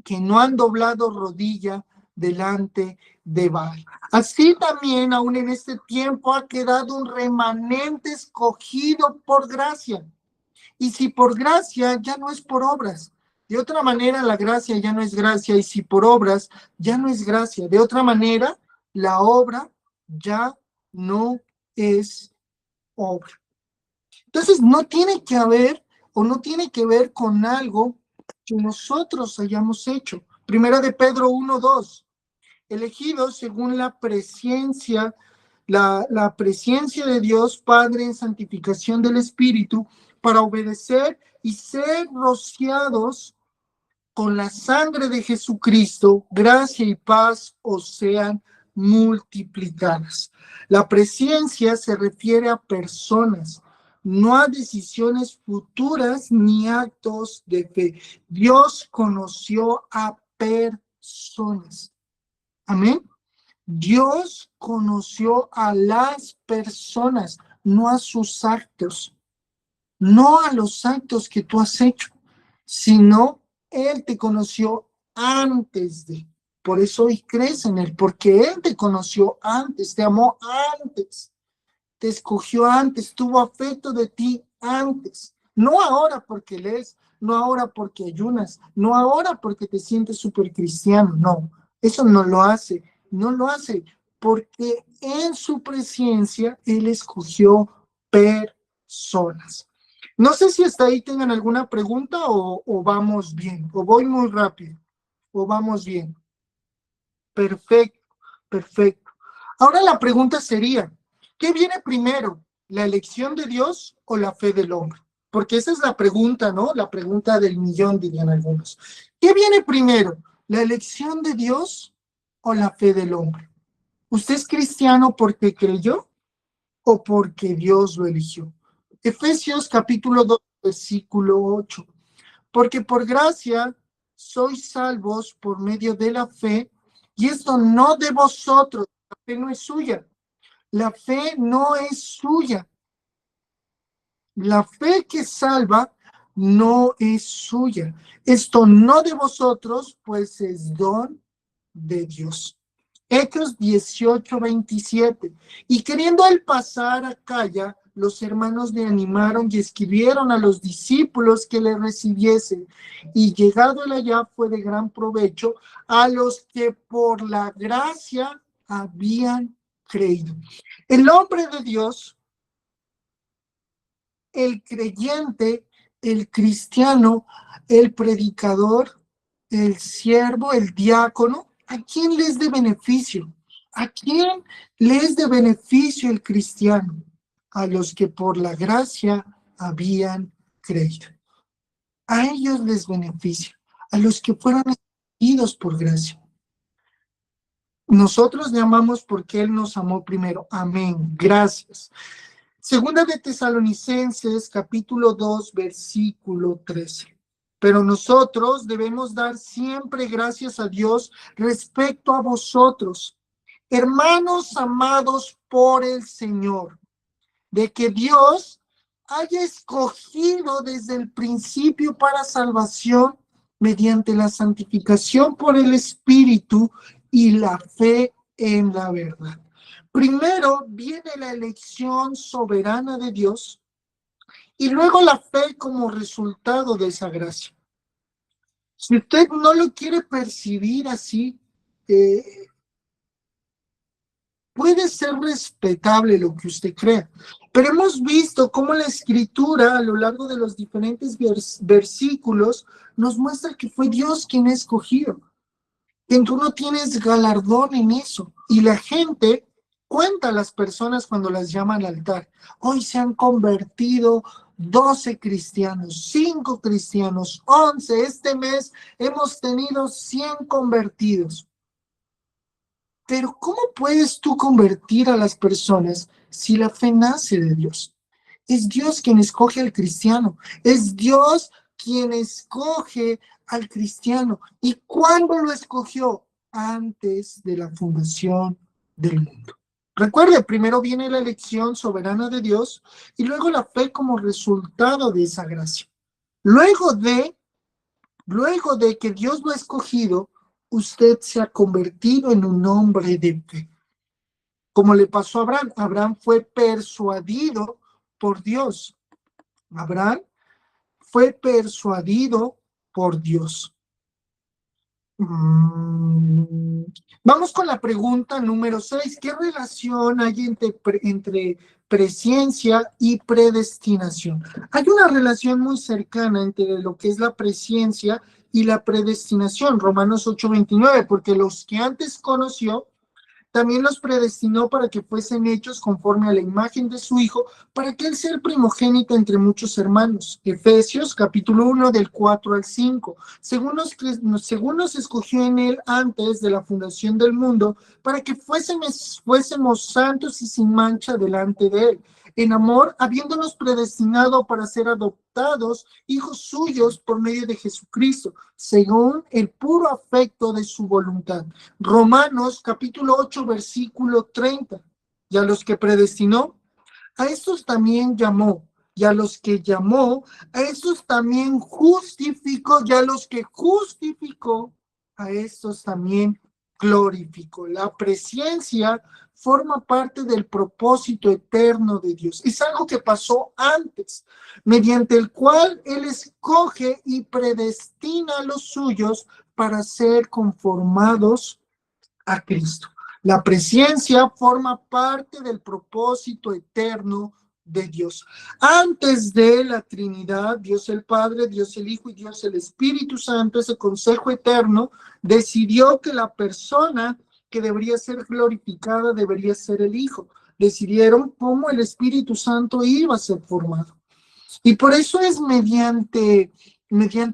Speaker 1: que no han doblado rodilla delante de Baal. Así también, aún en este tiempo, ha quedado un remanente escogido por gracia. Y si por gracia, ya no es por obras. De otra manera, la gracia ya no es gracia, y si por obras, ya no es gracia. De otra manera, la obra ya no es obra. Entonces, no tiene que haber o no tiene que ver con algo que nosotros hayamos hecho. Primera de Pedro 1:2, elegidos según la presencia, la presencia de Dios Padre en santificación del Espíritu, para obedecer y ser rociados con la sangre de Jesucristo, gracia y paz os sean multiplicadas. La presencia se refiere a personas, no a decisiones futuras ni actos de fe. Dios conoció a personas. Amén. Dios conoció a las personas, no a sus actos, no a los actos que tú has hecho, sino Él te conoció antes de. Por eso hoy crees en Él, porque Él te conoció antes, te amó antes, te escogió antes, tuvo afecto de ti antes. No ahora porque lees, no ahora porque ayunas, no ahora porque te sientes súper cristiano, no. Eso no lo hace, no lo hace, porque en su presencia Él escogió personas. No sé si hasta ahí tengan alguna pregunta o vamos bien, o voy muy rápido, o vamos bien. Perfecto, perfecto. Ahora la pregunta sería, ¿qué viene primero, la elección de Dios o la fe del hombre? Porque esa es la pregunta, ¿no? La pregunta del millón, dirían algunos. ¿Qué viene primero, la elección de Dios o la fe del hombre? ¿Usted es cristiano porque creyó o porque Dios lo eligió? Efesios capítulo 2, versículo 8. Porque por gracia sois salvos por medio de la fe, y esto no de vosotros, la fe no es suya. La fe no es suya. La fe que salva no es suya. Esto no de vosotros, pues es don de Dios. Hechos 18:27. Y queriendo él pasar a Acaya, los hermanos le animaron y escribieron a los discípulos que le recibiesen. Y llegado él allá fue de gran provecho a los que por la gracia habían creído. El hombre de Dios, el creyente, el cristiano, el predicador, el siervo, el diácono, ¿a quién les de beneficio? ¿A quién les de beneficio el cristiano? A los que por la gracia habían creído. A ellos les beneficia, a los que fueron escogidos por gracia. Nosotros le amamos porque Él nos amó primero. Amén. Gracias. Segunda de Tesalonicenses, capítulo 2, versículo 13. Pero nosotros debemos dar siempre gracias a Dios respecto a vosotros, hermanos amados por el Señor, de que Dios haya escogido desde el principio para salvación mediante la santificación por el Espíritu y la fe en la verdad. Primero viene la elección soberana de Dios y luego la fe como resultado de esa gracia. Si usted no lo quiere percibir así, puede ser respetable lo que usted crea, pero hemos visto cómo la Escritura a lo largo de los diferentes versículos nos muestra que fue Dios quien ha escogido, que tú no tienes galardón en eso, y la gente cuenta a las personas cuando las llaman al altar. Hoy se han convertido 12 cristianos, 5 cristianos, 11. Este mes hemos tenido 100 convertidos. Pero ¿cómo puedes tú convertir a las personas si la fe nace de Dios? Es Dios quien escoge al cristiano. Es Dios quien escoge al cristiano. ¿Y cuándo lo escogió? Antes de la fundación del mundo. Recuerde, primero viene la elección soberana de Dios y luego la fe como resultado de esa gracia. Luego de que Dios lo ha escogido, usted se ha convertido en un hombre de fe. Como le pasó a Abraham, Abraham fue persuadido por Dios. Abraham fue persuadido por Dios. Vamos con la pregunta número 6. ¿Qué relación hay entre presciencia y predestinación? Hay una relación muy cercana entre lo que es la presciencia y la predestinación. Romanos 8:29, porque los que antes conoció, también los predestinó para que fuesen hechos conforme a la imagen de su Hijo, para que él sea el primogénito entre muchos hermanos. Efesios capítulo 1 del 4 al 5. Según nos escogió en él antes de la fundación del mundo, para que fuésemos santos y sin mancha delante de él. En amor, habiéndonos predestinado para ser adoptados hijos suyos por medio de Jesucristo, según el puro afecto de su voluntad. Romanos capítulo 8, versículo 30. Y a los que predestinó, a estos también llamó. Y a los que llamó, a estos también justificó. Y a los que justificó, a estos también glorificó. La presciencia forma parte del propósito eterno de Dios. Es algo que pasó antes, mediante el cual Él escoge y predestina a los suyos para ser conformados a Cristo. La presciencia forma parte del propósito eterno de Dios. Antes de la Trinidad, Dios el Padre, Dios el Hijo y Dios el Espíritu Santo, ese consejo eterno, decidió que la persona que debería ser glorificada debería ser el Hijo. Decidieron cómo el Espíritu Santo iba a ser formado. Y por eso es mediante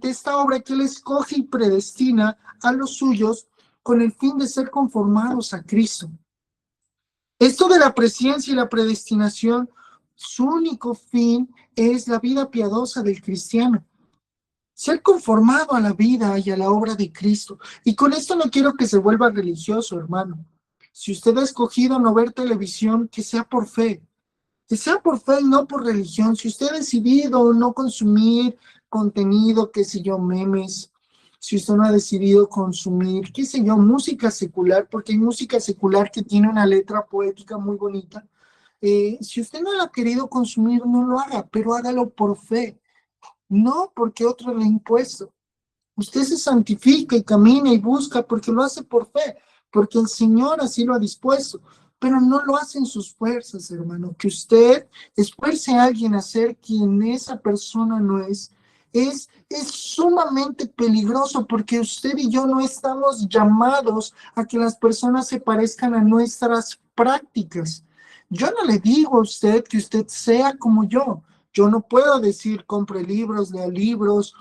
Speaker 1: esta obra que Él escoge y predestina a los suyos con el fin de ser conformados a Cristo. Esto de la presciencia y la predestinación, su único fin es la vida piadosa del cristiano. Ser conformado a la vida y a la obra de Cristo. Y con esto no quiero que se vuelva religioso, hermano. Si usted ha escogido no ver televisión, que sea por fe. Que sea por fe y no por religión. Si usted ha decidido no consumir contenido, qué sé yo, memes, si usted no ha decidido consumir, qué sé yo, música secular, porque hay música secular que tiene una letra poética muy bonita. Si usted no la ha querido consumir, no lo haga, pero hágalo por fe, no porque otro le ha impuesto. Usted se santifica y camina y busca porque lo hace por fe, porque el Señor así lo ha dispuesto, pero no lo hace en sus fuerzas, hermano. Que usted esfuerce a alguien a ser quien esa persona no es sumamente peligroso porque usted y yo no estamos llamados a que las personas se parezcan a nuestras prácticas. Yo no le digo a usted que usted sea como yo. Yo no puedo decir compre libros, lea libros,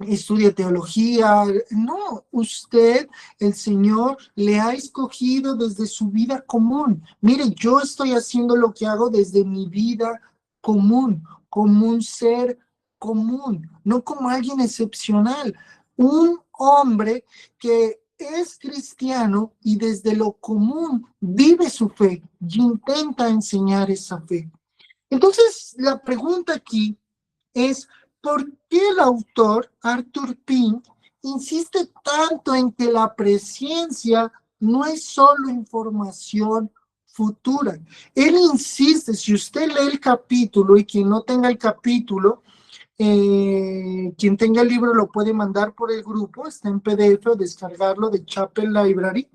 Speaker 1: estudie teología. No, usted, el Señor, le ha escogido desde su vida común. Mire, yo estoy haciendo lo que hago desde mi vida común, como un ser común, no como alguien excepcional. Un hombre que es cristiano y desde lo común vive su fe y intenta enseñar esa fe. Entonces, la pregunta aquí es, ¿por qué el autor Arthur Pink insiste tanto en que la presciencia no es solo información futura? Él insiste, si usted lee el capítulo y quien no tenga el capítulo, quien tenga el libro lo puede mandar por el grupo, está en PDF o descargarlo de Chapel Library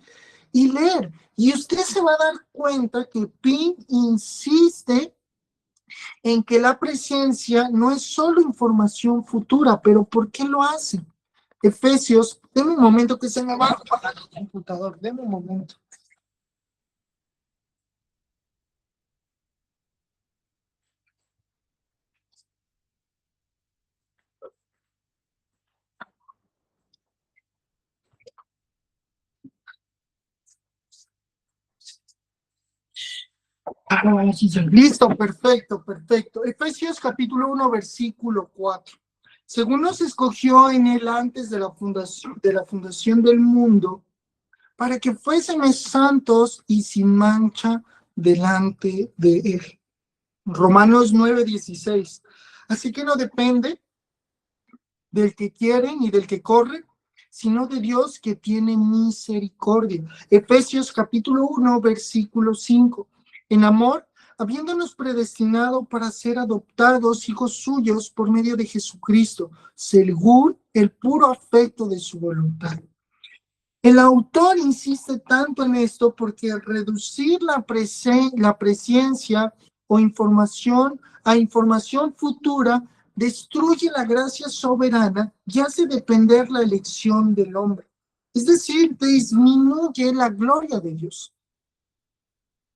Speaker 1: y leer. Y usted se va a dar cuenta que Pink insiste en que la presencia no es solo información futura, pero ¿por qué lo hacen? Efesios, denme un momento que se me va a apagar el computador, denme un momento. Listo, perfecto, perfecto. Efesios capítulo 1, versículo 4. Según nos escogió en él antes de la fundación del mundo, para que fuésemos santos y sin mancha delante de él. Romanos 9:16. Así que no depende del que quiere ni del que corre, sino de Dios que tiene misericordia. Efesios capítulo 1, versículo 5. En amor, habiéndonos predestinado para ser adoptados hijos suyos por medio de Jesucristo, según el puro afecto de su voluntad. El autor insiste tanto en esto porque al reducir la presencia o información a información futura, destruye la gracia soberana y hace depender la elección del hombre. Es decir, disminuye la gloria de Dios.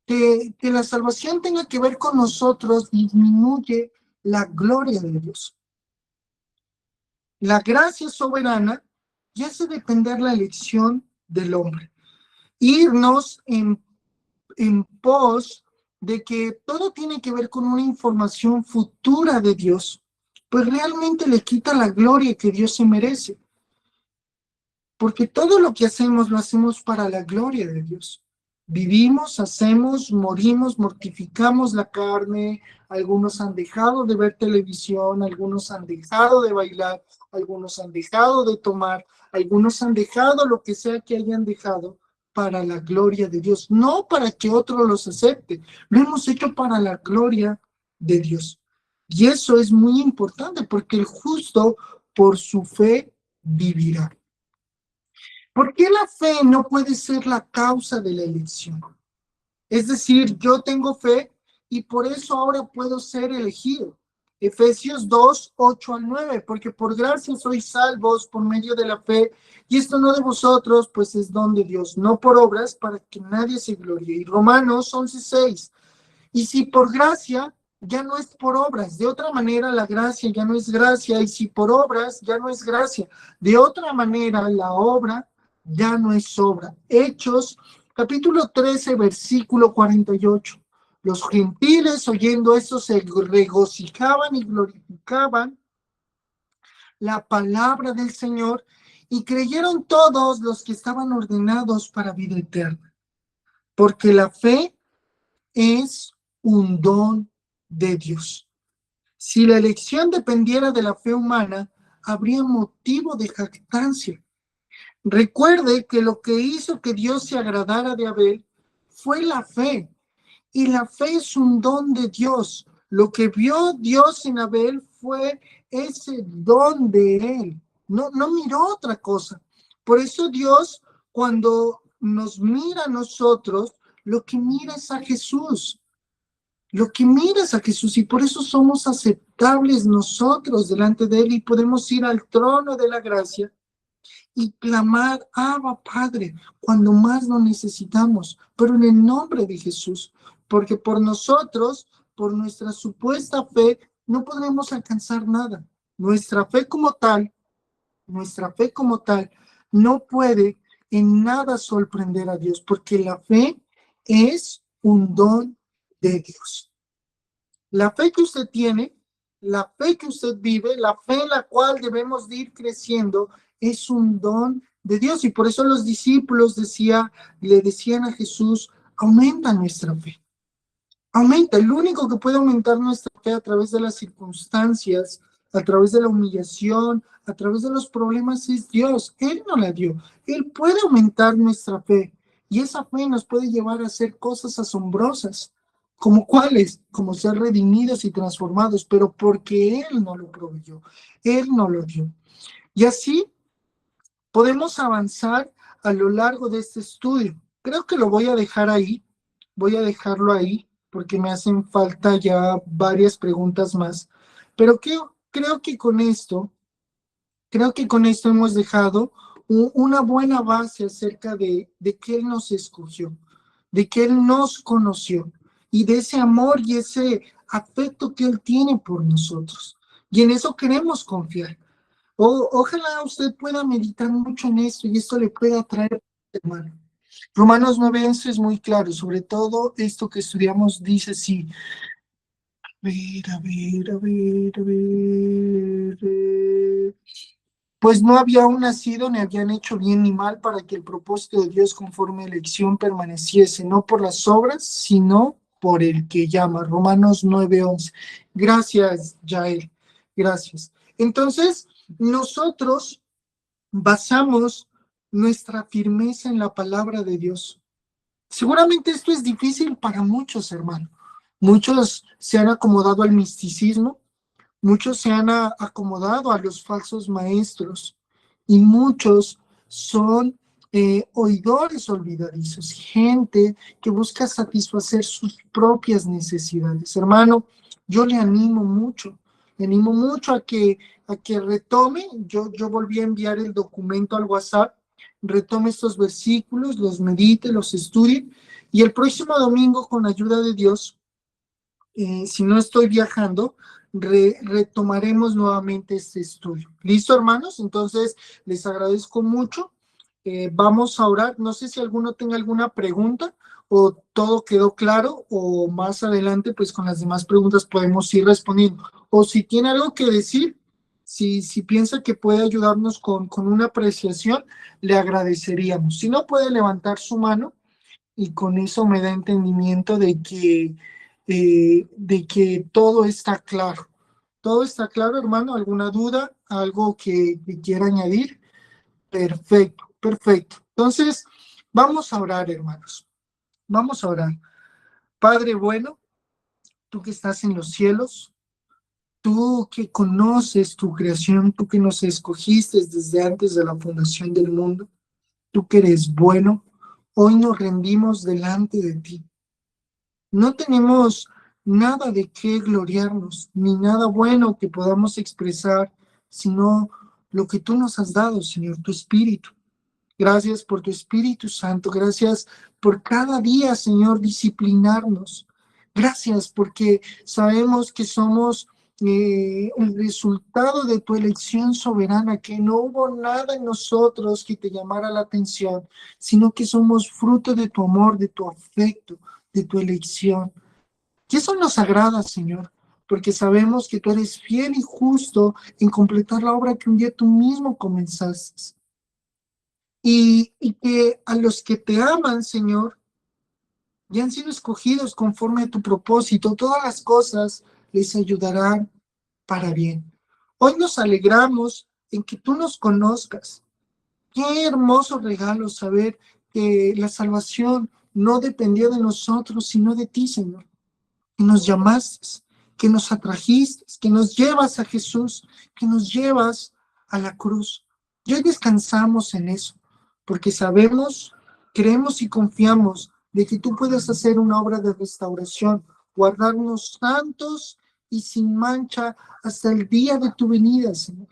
Speaker 1: Que la salvación tenga que ver con nosotros disminuye la gloria de Dios. La gracia soberana y hace depender la elección del hombre. Irnos en pos de que todo tiene que ver con una información futura de Dios, pues realmente le quita la gloria que Dios se merece. Porque todo lo que hacemos lo hacemos para la gloria de Dios. Vivimos, hacemos, morimos, mortificamos la carne. Algunos han dejado de ver televisión, algunos han dejado de bailar, algunos han dejado de tomar, algunos han dejado lo que sea que hayan dejado para la gloria de Dios, no para que otro los acepte. Lo hemos hecho para la gloria de Dios. Y eso es muy importante porque el justo por su fe vivirá. ¿Por qué la fe no puede ser la causa de la elección? Es decir, yo tengo fe y por eso ahora puedo ser elegido. Efesios 2, 8 al 9, porque por gracia sois salvos por medio de la fe, y esto no de vosotros, pues es don de Dios, no por obras, para que nadie se glorie. Y Romanos 11, 6, y si por gracia, ya no es por obras. De otra manera, la gracia ya no es gracia, y si por obras, ya no es gracia. De otra manera, la obra ya no es obra. Hechos, capítulo 13, versículo 48. Los gentiles, oyendo esto, se regocijaban y glorificaban la palabra del Señor, y creyeron todos los que estaban ordenados para vida eterna. Porque la fe es un don de Dios. Si la elección dependiera de la fe humana, habría motivo de jactancia. Recuerde que lo que hizo que Dios se agradara de Abel fue la fe, y la fe es un don de Dios. Lo que vio Dios en Abel fue ese don de él. No miró otra cosa. Por eso Dios, cuando nos mira a nosotros, lo que mira es a Jesús. Lo que miras a Jesús, y por eso somos aceptables nosotros delante de Él y podemos ir al trono de la gracia y clamar, Abba, Padre, cuando más lo necesitamos, pero en el nombre de Jesús, porque por nosotros, por nuestra supuesta fe, no podremos alcanzar nada. Nuestra fe como tal, no puede en nada sorprender a Dios, porque la fe es un don de Dios. La fe que usted tiene, la fe que usted vive, la fe en la cual debemos de ir creciendo, es un don de Dios. Y por eso los discípulos le decían a Jesús, aumenta nuestra fe. Aumenta. El único que puede aumentar nuestra fe a través de las circunstancias, a través de la humillación, a través de los problemas es Dios. Él nos la dio. Él puede aumentar nuestra fe. Y esa fe nos puede llevar a hacer cosas asombrosas. ¿Como cuáles? Como ser redimidos y transformados, pero porque Él no lo proveyó. Él no lo dio. Y así podemos avanzar a lo largo de este estudio. Creo que lo voy a dejar ahí. Voy a dejarlo ahí porque me hacen falta ya varias preguntas más. Pero creo que con esto hemos dejado una buena base acerca de que Él nos escogió, de que Él nos conoció y de ese amor y ese afecto que Él tiene por nosotros. Y en eso queremos confiar. Ojalá usted pueda meditar mucho en esto y esto le pueda traer, hermano. Romanos 9:11 es muy claro, sobre todo esto que estudiamos dice sí. Pues no había aún nacido ni habían hecho bien ni mal para que el propósito de Dios conforme a elección permaneciese, no por las obras, sino por el que llama. Romanos 9:11. Gracias, Jael. Gracias. Entonces, nosotros basamos nuestra firmeza en la palabra de Dios. Seguramente esto es difícil para muchos, hermano. Muchos se han acomodado al misticismo, muchos se han acomodado a los falsos maestros y muchos son oidores olvidadizos, gente que busca satisfacer sus propias necesidades. Hermano, yo le animo mucho a que retome. Yo volví a enviar el documento al WhatsApp, retome estos versículos, los medite, los estudie y el próximo domingo, con la ayuda de Dios, si no estoy viajando, retomaremos nuevamente este estudio. ¿Listo, hermanos? Entonces, les agradezco mucho. Vamos a orar. No sé si alguno tenga alguna pregunta o todo quedó claro o más adelante, pues con las demás preguntas podemos ir respondiendo. O si tiene algo que decir, si piensa que puede ayudarnos con una apreciación, le agradeceríamos. Si no, puede levantar su mano y con eso me da entendimiento de que todo está claro. Todo está claro, hermano. ¿Alguna duda? ¿Algo que quiera añadir? Perfecto, perfecto. Entonces, vamos a orar, hermanos. Vamos a orar. Padre bueno, tú que estás en los cielos, tú que conoces tu creación, tú que nos escogiste desde antes de la fundación del mundo, tú que eres bueno, hoy nos rendimos delante de ti. No tenemos nada de qué gloriarnos, ni nada bueno que podamos expresar, sino lo que tú nos has dado, Señor, tu Espíritu. Gracias por tu Espíritu Santo. Gracias por cada día, Señor, disciplinarnos. Gracias porque sabemos que somos el resultado de tu elección soberana, que no hubo nada en nosotros que te llamara la atención, sino que somos fruto de tu amor, de tu afecto, de tu elección. Y eso nos agrada, Señor, porque sabemos que tú eres fiel y justo en completar la obra que un día tú mismo comenzaste. Y que a los que te aman, Señor, ya han sido escogidos conforme a tu propósito, todas las cosas les ayudarán para bien. Hoy nos alegramos en que tú nos conozcas. Qué hermoso regalo saber que la salvación no dependía de nosotros, sino de ti, Señor. Que nos llamaste, que nos atrajiste, que nos llevas a Jesús, que nos llevas a la cruz. Y hoy descansamos en eso, porque sabemos, creemos y confiamos de que tú puedes hacer una obra de restauración, guardarnos santos y sin mancha hasta el día de tu venida, Señor.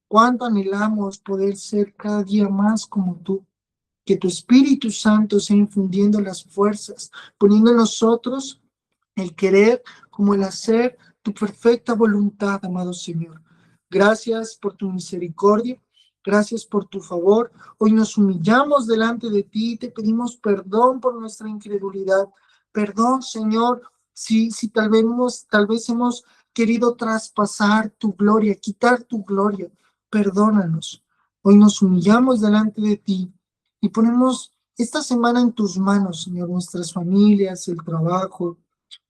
Speaker 1: Cuánto anhelamos poder ser cada día más como tú. Que tu Espíritu Santo sea infundiendo las fuerzas, poniendo en nosotros el querer como el hacer tu perfecta voluntad, amado Señor. Gracias por tu misericordia, gracias por tu favor. Hoy nos humillamos delante de ti y te pedimos perdón por nuestra incredulidad. Perdón, Señor, si tal vez hemos querido traspasar tu gloria, quitar tu gloria. Perdónanos. Hoy nos humillamos delante de ti y ponemos esta semana en tus manos, Señor, nuestras familias, el trabajo.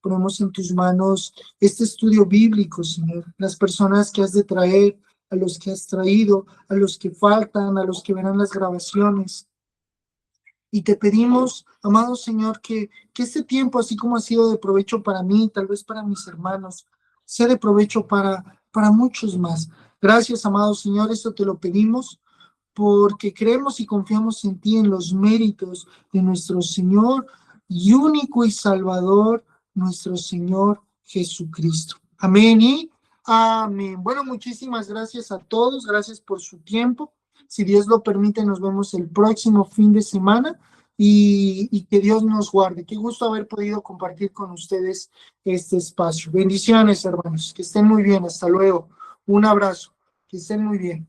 Speaker 1: Ponemos en tus manos este estudio bíblico, Señor, las personas que has de traer, a los que has traído, a los que faltan, a los que verán las grabaciones. Y te pedimos, amado Señor, que este tiempo, así como ha sido de provecho para mí, tal vez para mis hermanos, sea de provecho para muchos más. Gracias, amado Señor, esto te lo pedimos porque creemos y confiamos en ti, en los méritos de nuestro Señor y único y Salvador, nuestro Señor Jesucristo. Amén y amén. Bueno, muchísimas gracias a todos, gracias por su tiempo. Si Dios lo permite, nos vemos el próximo fin de semana y que Dios nos guarde. Qué gusto haber podido compartir con ustedes este espacio. Bendiciones, hermanos. Que estén muy bien. Hasta luego. Un abrazo. Que estén muy bien.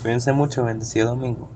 Speaker 2: Cuídense mucho, bendecido domingo.